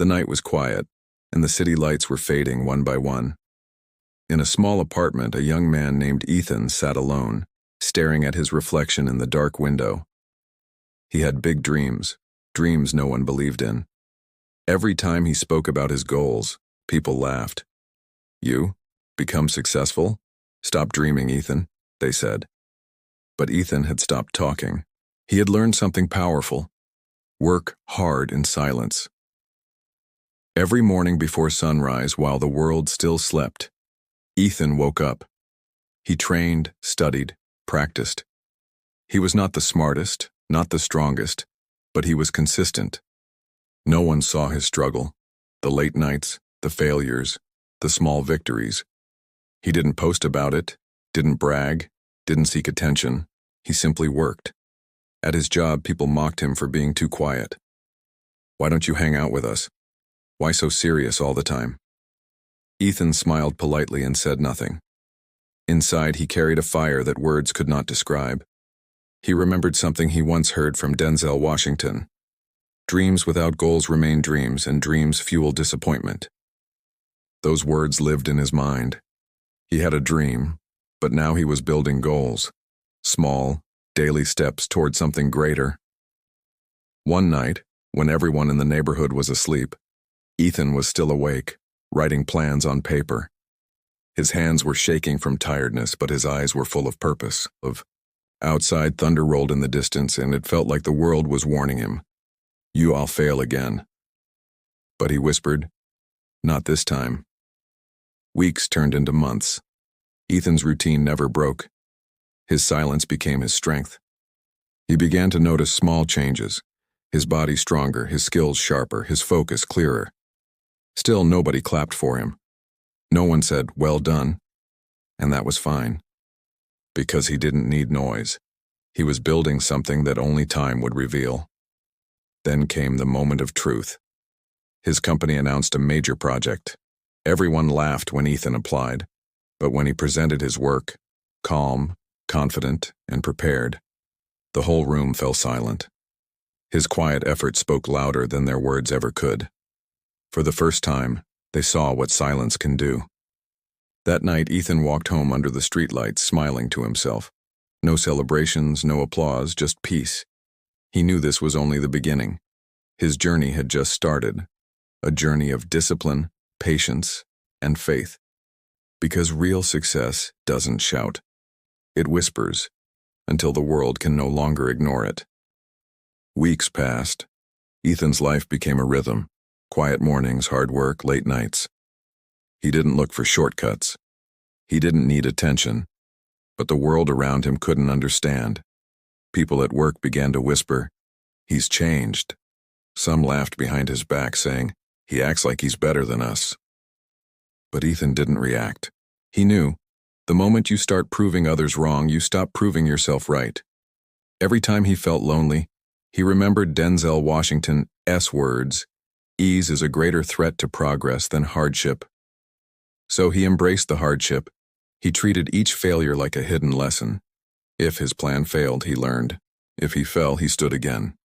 The night was quiet, and the city lights were fading one by one. In a small apartment, a young man named Ethan sat alone, staring at his reflection in the dark window. He had big dreams, dreams no one believed in. Every time he spoke about his goals, people laughed. "You? Become successful? Stop dreaming, Ethan," they said. But Ethan had stopped talking. He had learned something powerful. Work hard in silence. Every morning before sunrise, while the world still slept, Ethan woke up. He trained, studied, practiced. He was not the smartest, not the strongest, but he was consistent. No one saw his struggle, the late nights, the failures, the small victories. He didn't post about it, didn't brag, didn't seek attention. He simply worked. At his job, people mocked him for being too quiet. "Why don't you hang out with us? Why so serious all the time?" Ethan smiled politely and said nothing. Inside, he carried a fire that words could not describe. He remembered something he once heard from Denzel Washington. Dreams without goals remain dreams, and dreams fuel disappointment. Those words lived in his mind. He had a dream, but now he was building goals. Small, daily steps toward something greater. One night, when everyone in the neighborhood was asleep, Ethan was still awake, writing plans on paper. His hands were shaking from tiredness, but his eyes were full of purpose. Outside, thunder rolled in the distance, and it felt like the world was warning him. I'll fail again." But he whispered, "Not this time." Weeks turned into months. Ethan's routine never broke. His silence became his strength. He began to notice small changes. His body stronger, his skills sharper, his focus clearer. Still, nobody clapped for him. No one said, "Well done." And that was fine. Because he didn't need noise. He was building something that only time would reveal. Then came the moment of truth. His company announced a major project. Everyone laughed when Ethan applied, but when he presented his work, calm, confident, and prepared, the whole room fell silent. His quiet effort spoke louder than their words ever could. For the first time, they saw what silence can do. That night, Ethan walked home under the streetlights, smiling to himself. No celebrations, no applause, just peace. He knew this was only the beginning. His journey had just started, a journey of discipline, patience, and faith. Because real success doesn't shout. It whispers, until the world can no longer ignore it. Weeks passed. Ethan's life became a rhythm. Quiet mornings, hard work, late nights. He didn't look for shortcuts. He didn't need attention. But the world around him couldn't understand. People at work began to whisper, "He's changed." Some laughed behind his back, saying, "He acts like he's better than us." But Ethan didn't react. He knew, the moment you start proving others wrong, you stop proving yourself right. Every time he felt lonely, he remembered Denzel Washington's words, "Ease is a greater threat to progress than hardship." So he embraced the hardship. He treated each failure like a hidden lesson. If his plan failed, he learned. If he fell, he stood again.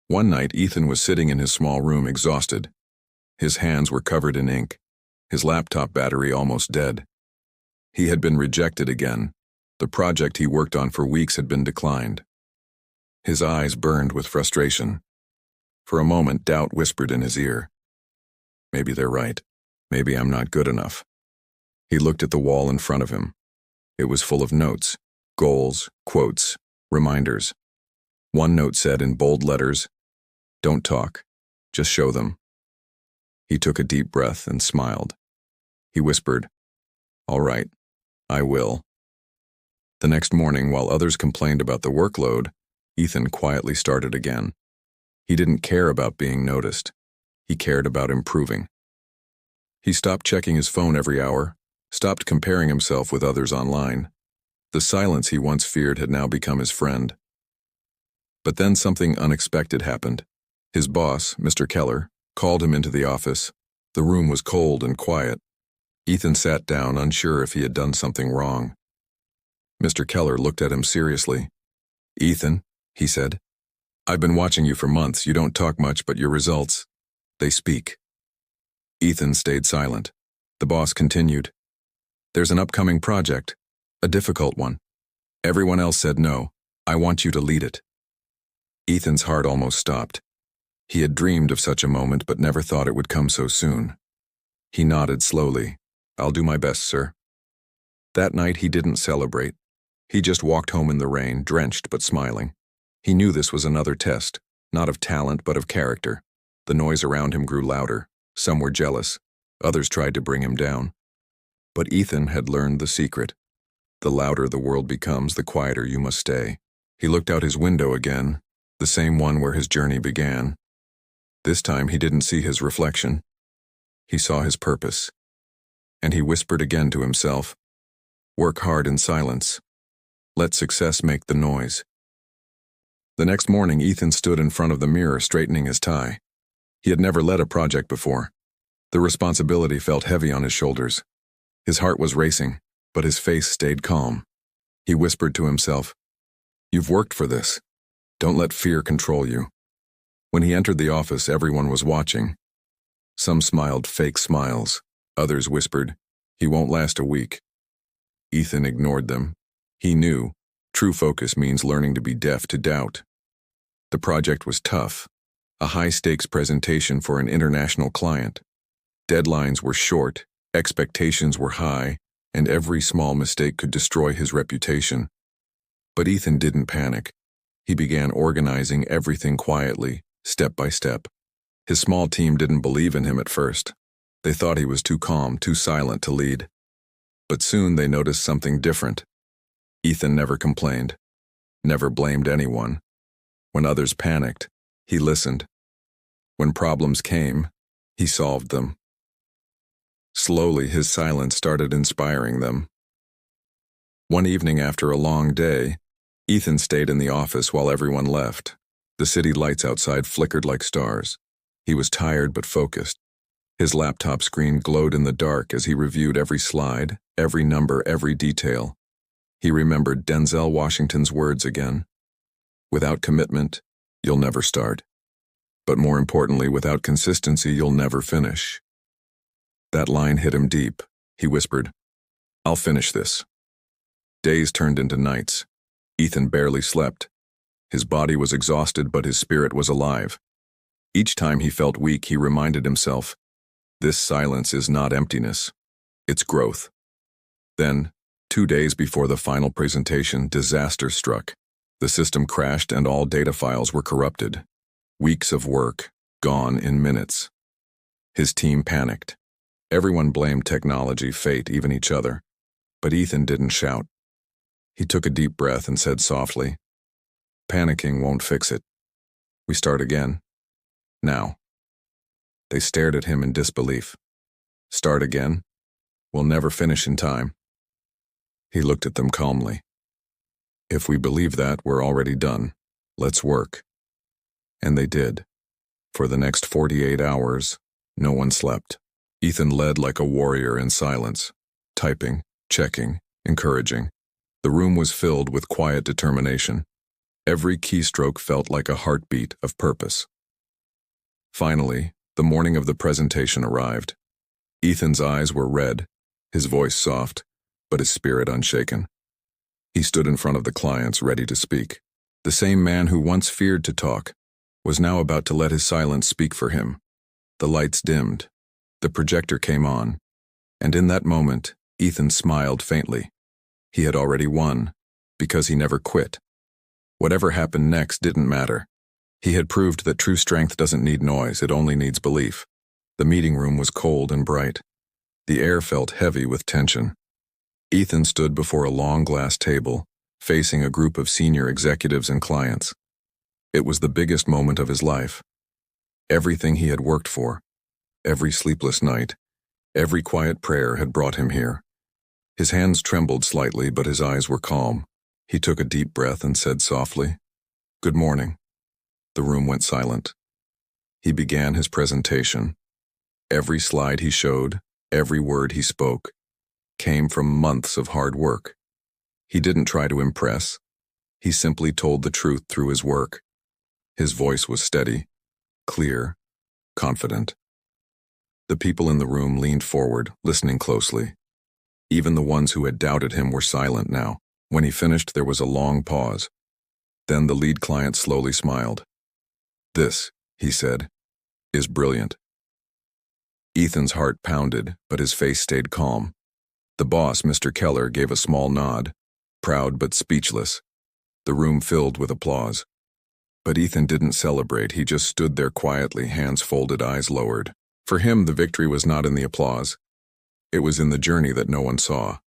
One night, Ethan was sitting in his small room, exhausted. His hands were covered in ink, his laptop battery almost dead. He had been rejected again. The project he worked on for weeks had been declined. His eyes burned with frustration. For a moment, doubt whispered in his ear. Maybe they're right. Maybe I'm not good enough. He looked at the wall in front of him. It was full of notes, goals, quotes, reminders. One note said in bold letters, "Don't talk, just show them." He took a deep breath and smiled. He whispered, "All right, I will." The next morning, while others complained about the workload, Ethan quietly started again. He didn't care about being noticed. He cared about improving. He stopped checking his phone every hour, stopped comparing himself with others online. The silence he once feared had now become his friend. But then something unexpected happened. His boss, Mr. Keller, called him into the office. The room was cold and quiet. Ethan sat down, unsure if he had done something wrong. Mr. Keller looked at him seriously. "Ethan," he said, "I've been watching you for months. You don't talk much, but your results, They speak. Ethan stayed silent. The boss continued. There's an upcoming project, a difficult one. Everyone else said no. I want you to lead it. Ethan's heart almost stopped. He had dreamed of such a moment but never thought it would come so soon. He nodded slowly. I'll do my best, sir. That night he didn't celebrate. He just walked home in the rain, drenched but smiling. He knew this was another test, not of talent but of character. The noise around him grew louder. Some were jealous. Others tried to bring him down. But Ethan had learned the secret. The louder the world becomes, the quieter you must stay. He looked out his window again, the same one where his journey began. This time he didn't see his reflection. He saw his purpose. And he whispered again to himself, work hard in silence. Let success make the noise. The next morning, Ethan stood in front of the mirror straightening his tie. He had never led a project before. The responsibility felt heavy on his shoulders. His heart was racing, but his face stayed calm. He whispered to himself, you've worked for this. Don't let fear control you. When he entered the office, everyone was watching. Some smiled fake smiles. Others whispered, he won't last a week. Ethan ignored them. He knew, true focus means learning to be deaf to doubt. The project was tough, a high-stakes presentation for an international client. Deadlines were short, expectations were high, and every small mistake could destroy his reputation. But Ethan didn't panic. He began organizing everything quietly, step by step. His small team didn't believe in him at first. They thought he was too calm, too silent to lead. But soon they noticed something different. Ethan never complained, never blamed anyone. When others panicked, he listened. When problems came, he solved them. Slowly, his silence started inspiring them. One evening after a long day, Ethan stayed in the office while everyone left. The city lights outside flickered like stars. He was tired but focused. His laptop screen glowed in the dark as he reviewed every slide, every number, every detail. He remembered Denzel Washington's words again. Without commitment, you'll never start. But more importantly, without consistency, you'll never finish. That line hit him deep. He whispered, I'll finish this. Days turned into nights. Ethan barely slept. His body was exhausted, but his spirit was alive. Each time he felt weak, he reminded himself, this silence is not emptiness, it's growth. Then, 2 days before the final presentation, disaster struck. The system crashed and all data files were corrupted. Weeks of work, gone in minutes. His team panicked. Everyone blamed technology, fate, even each other. But Ethan didn't shout. He took a deep breath and said softly, panicking won't fix it. We start again. Now. They stared at him in disbelief. Start again? We'll never finish in time. He looked at them calmly. If we believe that, we're already done. Let's work. And they did. For the next 48 hours, no one slept. Ethan led like a warrior in silence, typing, checking, encouraging. The room was filled with quiet determination. Every keystroke felt like a heartbeat of purpose. Finally, the morning of the presentation arrived. Ethan's eyes were red, his voice soft, but his spirit unshaken. He stood in front of the clients, ready to speak. The same man who once feared to talk was now about to let his silence speak for him. The lights dimmed. The projector came on. And in that moment, Ethan smiled faintly. He had already won, because he never quit. Whatever happened next didn't matter. He had proved that true strength doesn't need noise, it only needs belief. The meeting room was cold and bright. The air felt heavy with tension. Ethan stood before a long glass table, facing a group of senior executives and clients. It was the biggest moment of his life. Everything he had worked for, every sleepless night, every quiet prayer had brought him here. His hands trembled slightly, but his eyes were calm. He took a deep breath and said softly, "Good morning." The room went silent. He began his presentation. Every slide he showed, every word he spoke, came from months of hard work. He didn't try to impress. He simply told the truth through his work. His voice was steady, clear, confident. The people in the room leaned forward, listening closely. Even the ones who had doubted him were silent now. When he finished, there was a long pause. Then the lead client slowly smiled. "This," he said, "is brilliant." Ethan's heart pounded, but his face stayed calm. The boss, Mr. Keller, gave a small nod, proud but speechless. The room filled with applause. But Ethan didn't celebrate. He just stood there quietly, hands folded, eyes lowered. For him, the victory was not in the applause. It was in the journey that no one saw.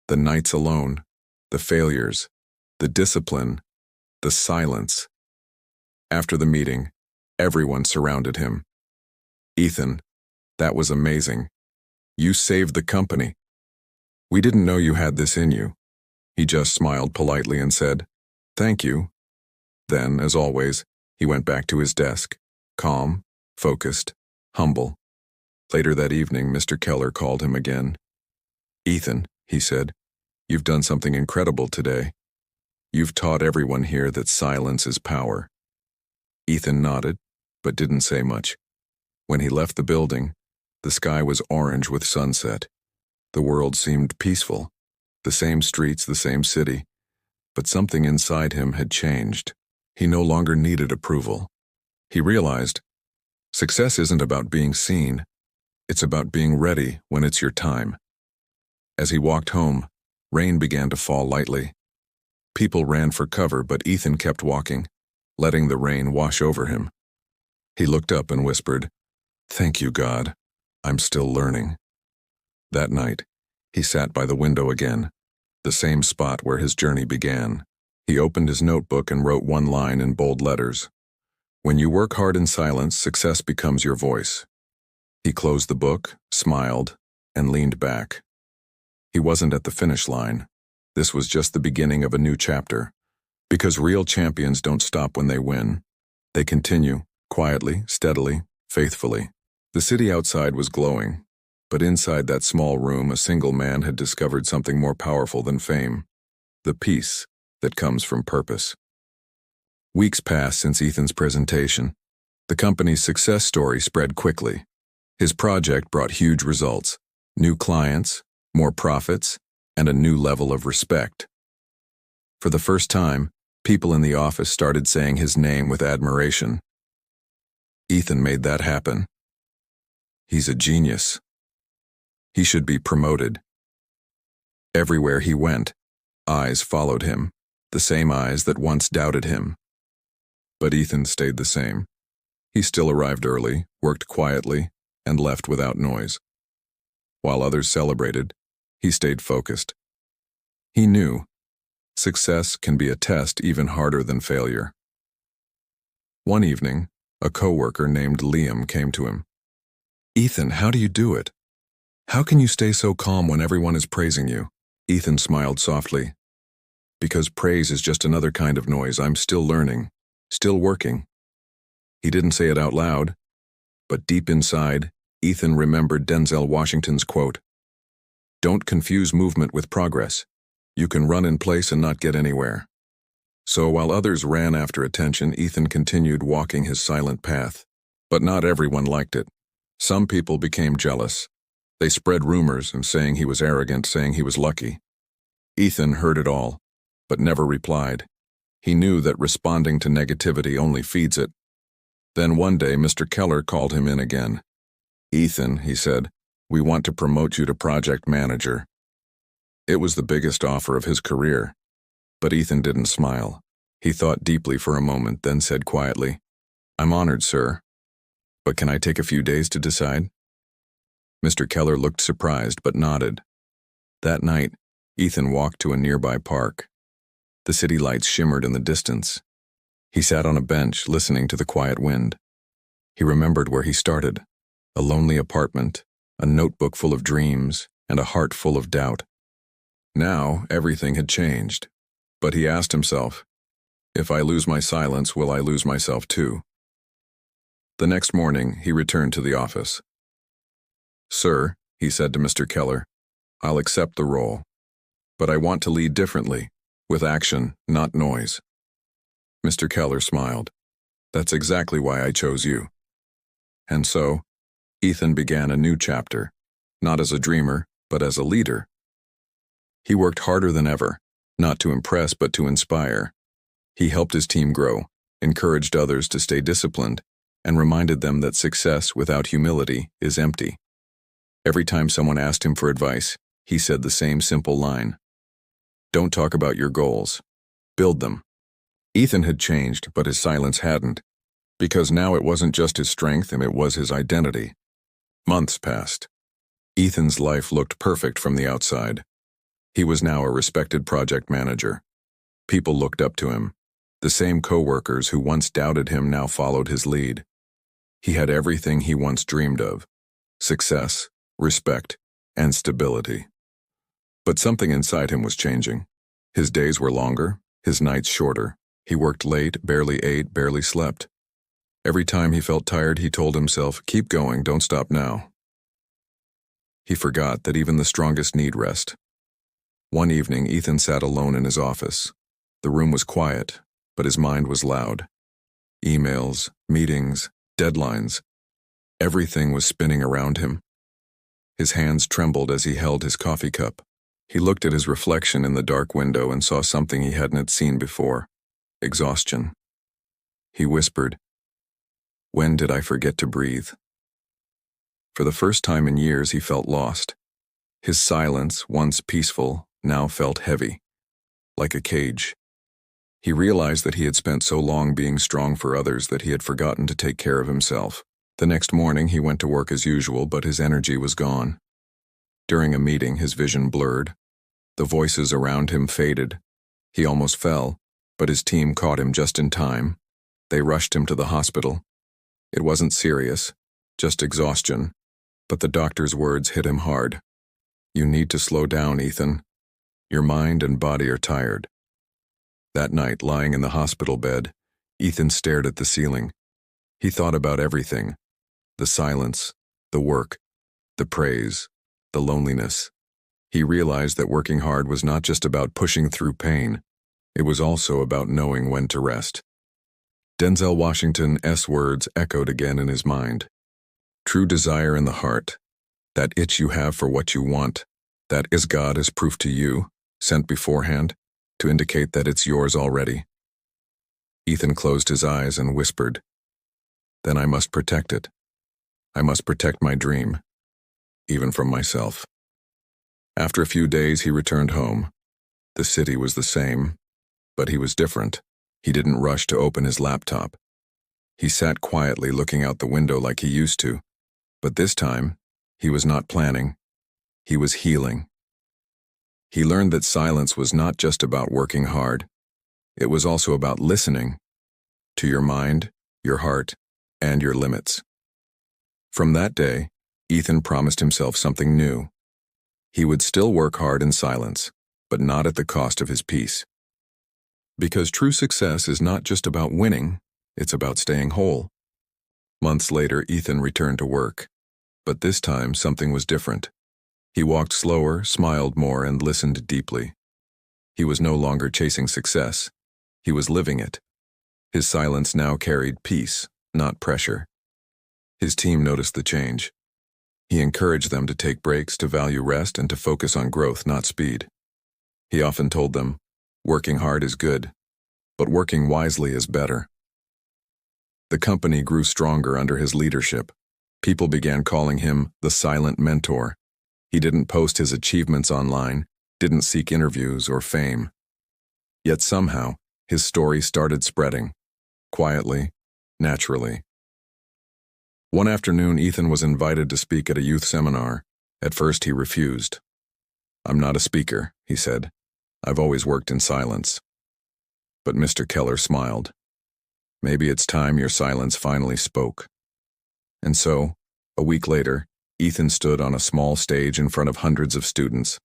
The nights alone, the failures, the discipline, the silence. After the meeting, everyone surrounded him. "Ethan, that was amazing. You saved the company. We didn't know you had this in you." He just smiled politely and said, "Thank you." Then, as always, he went back to his desk, calm, focused, humble. Later that evening, Mr. Keller called him again. "Ethan," he said, "you've done something incredible today. You've taught everyone here that silence is power." Ethan nodded, but didn't say much. When he left the building, the sky was orange with sunset. The world seemed peaceful. The same streets, the same city. But something inside him had changed. He no longer needed approval. He realized, success isn't about being seen. It's about being ready when it's your time. As he walked home, rain began to fall lightly. People ran for cover, but Ethan kept walking, letting the rain wash over him. He looked up and whispered, "Thank you, God. I'm still learning." That night, he sat by the window again, the same spot where his journey began. He opened his notebook and wrote one line in bold letters. "When you work hard in silence, success becomes your voice." He closed the book, smiled, and leaned back. He wasn't at the finish line. This was just the beginning of a new chapter. Because real champions don't stop when they win. They continue, quietly, steadily, faithfully. The city outside was glowing, but inside that small room, a single man had discovered something more powerful than fame. The peace that comes from purpose. Weeks passed since Ethan's presentation. The company's success story spread quickly. His project brought huge results, new clients, more profits, and a new level of respect. For the first time, people in the office started saying his name with admiration. Ethan made that happen. He's a genius. He should be promoted. Everywhere he went, eyes followed him, the same eyes that once doubted him. But Ethan stayed the same. He still arrived early, worked quietly, and left without noise. While others celebrated, he stayed focused. He knew success can be a test even harder than failure. One evening, a coworker named Liam came to him. "Ethan, how do you do it? How can you stay so calm when everyone is praising you?" Ethan smiled softly. "Because praise is just another kind of noise. I'm still learning, still working." He didn't say it out loud, but deep inside, Ethan remembered Denzel Washington's quote, "Don't confuse movement with progress. You can run in place and not get anywhere." So while others ran after attention, Ethan continued walking his silent path. But not everyone liked it. Some people became jealous. They spread rumors and saying he was arrogant, saying he was lucky. Ethan heard it all, but never replied. He knew that responding to negativity only feeds it. Then one day, Mr. Keller called him in again. "Ethan," he said, "we want to promote you to project manager." It was the biggest offer of his career. But Ethan didn't smile. He thought deeply for a moment, then said quietly, "I'm honored, sir. But can I take a few days to decide?" Mr. Keller looked surprised but nodded. That night, Ethan walked to a nearby park. The city lights shimmered in the distance. He sat on a bench, listening to the quiet wind. He remembered where he started. A lonely apartment, a notebook full of dreams, and a heart full of doubt. Now, everything had changed. But he asked himself, if I lose my silence, will I lose myself too? The next morning, he returned to the office. "Sir," he said to Mr. Keller, "I'll accept the role. But I want to lead differently, with action, not noise." Mr. Keller smiled. "That's exactly why I chose you." And so, Ethan began a new chapter, not as a dreamer, but as a leader. He worked harder than ever, not to impress but to inspire. He helped his team grow, encouraged others to stay disciplined, and reminded them that success without humility is empty. Every time someone asked him for advice, he said the same simple line: "Don't talk about your goals. Build them." Ethan had changed, but his silence hadn't, because now it wasn't just his strength and it was his identity. Months passed. Ethan's life looked perfect from the outside. He was now a respected project manager. People looked up to him. The same co-workers who once doubted him now followed his lead. He had everything he once dreamed of: success, respect, and stability. But something inside him was changing. His days were longer, his nights shorter. He worked late, barely ate, barely slept. Every time he felt tired, he told himself, "Keep going, don't stop now." He forgot that even the strongest need rest. One evening, Ethan sat alone in his office. The room was quiet, but his mind was loud. Emails, meetings, deadlines. Everything was spinning around him. His hands trembled as he held his coffee cup. He looked at his reflection in the dark window and saw something he hadn't seen before: exhaustion. He whispered, "When did I forget to breathe?" For the first time in years, he felt lost. His silence, once peaceful, now felt heavy, like a cage. He realized that he had spent so long being strong for others that he had forgotten to take care of himself. The next morning, he went to work as usual, but his energy was gone. During a meeting, his vision blurred. The voices around him faded. He almost fell, but his team caught him just in time. They rushed him to the hospital. It wasn't serious, just exhaustion, but the doctor's words hit him hard. "You need to slow down, Ethan. Your mind and body are tired." That night, lying in the hospital bed, Ethan stared at the ceiling. He thought about everything: the silence, the work, the praise, the loneliness. He realized that working hard was not just about pushing through pain. It was also about knowing when to rest. Denzel Washington's words echoed again in his mind. "True desire in the heart, that itch you have for what you want, that is God as proof to you, sent beforehand, to indicate that it's yours already." Ethan closed his eyes and whispered, "Then I must protect it. I must protect my dream, even from myself." After a few days, he returned home. The city was the same, but he was different. He didn't rush to open his laptop. He sat quietly looking out the window like he used to, but this time, he was not planning. He was healing. He learned that silence was not just about working hard. It was also about listening to your mind, your heart, and your limits. From that day, Ethan promised himself something new. He would still work hard in silence, but not at the cost of his peace. Because true success is not just about winning, it's about staying whole. Months later, Ethan returned to work, but this time something was different. He walked slower, smiled more, and listened deeply. He was no longer chasing success. He was living it. His silence now carried peace, not pressure. His team noticed the change. He encouraged them to take breaks, to value rest, and to focus on growth, not speed. He often told them, "Working hard is good, but working wisely is better." The company grew stronger under his leadership. People began calling him the silent mentor. He didn't post his achievements online, didn't seek interviews or fame. Yet somehow, his story started spreading, quietly, naturally. One afternoon, Ethan was invited to speak at a youth seminar. At first, he refused. "I'm not a speaker," he said. "I've always worked in silence." But Mr. Keller smiled. "Maybe it's time your silence finally spoke." And so, a week later, Ethan stood on a small stage in front of hundreds of students.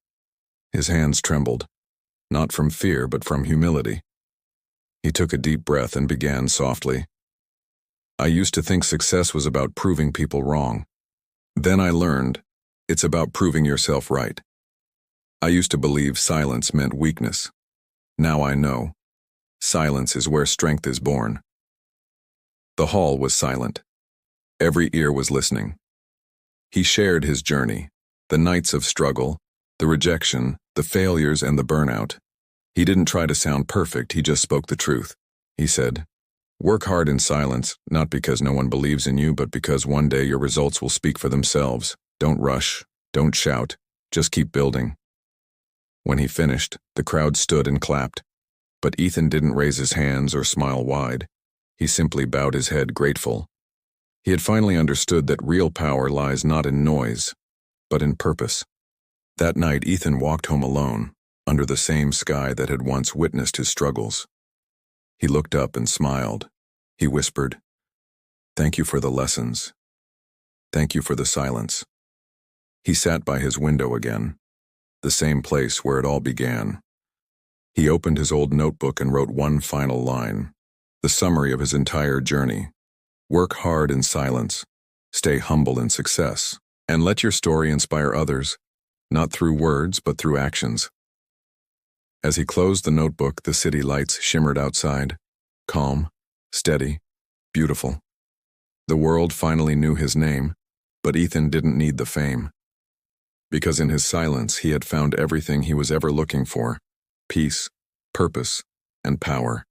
His hands trembled, not from fear but from humility. He took a deep breath and began softly. "I used to think success was about proving people wrong. Then I learned it's about proving yourself right. I used to believe silence meant weakness. Now I know. Silence is where strength is born." The hall was silent. Every ear was listening. He shared his journey, the nights of struggle, the rejection, the failures, and the burnout. He didn't try to sound perfect, he just spoke the truth. He said, "Work hard in silence, not because no one believes in you, but because one day your results will speak for themselves. Don't rush, don't shout, just keep building." When he finished, the crowd stood and clapped. But Ethan didn't raise his hands or smile wide. He simply bowed his head, grateful. He had finally understood that real power lies not in noise, but in purpose. That night, Ethan walked home alone, under the same sky that had once witnessed his struggles. He looked up and smiled. He whispered, "Thank you for the lessons. Thank you for the silence." He sat by his window again, the same place where it all began. He opened his old notebook and wrote one final line, the summary of his entire journey. Work hard in silence, stay humble in success, and let your story inspire others, not through words but through actions. As he closed the notebook, the city lights shimmered outside, calm, steady, beautiful. The world finally knew his name, but Ethan didn't need the fame. Because in his silence he had found everything he was ever looking for: peace, purpose, and power.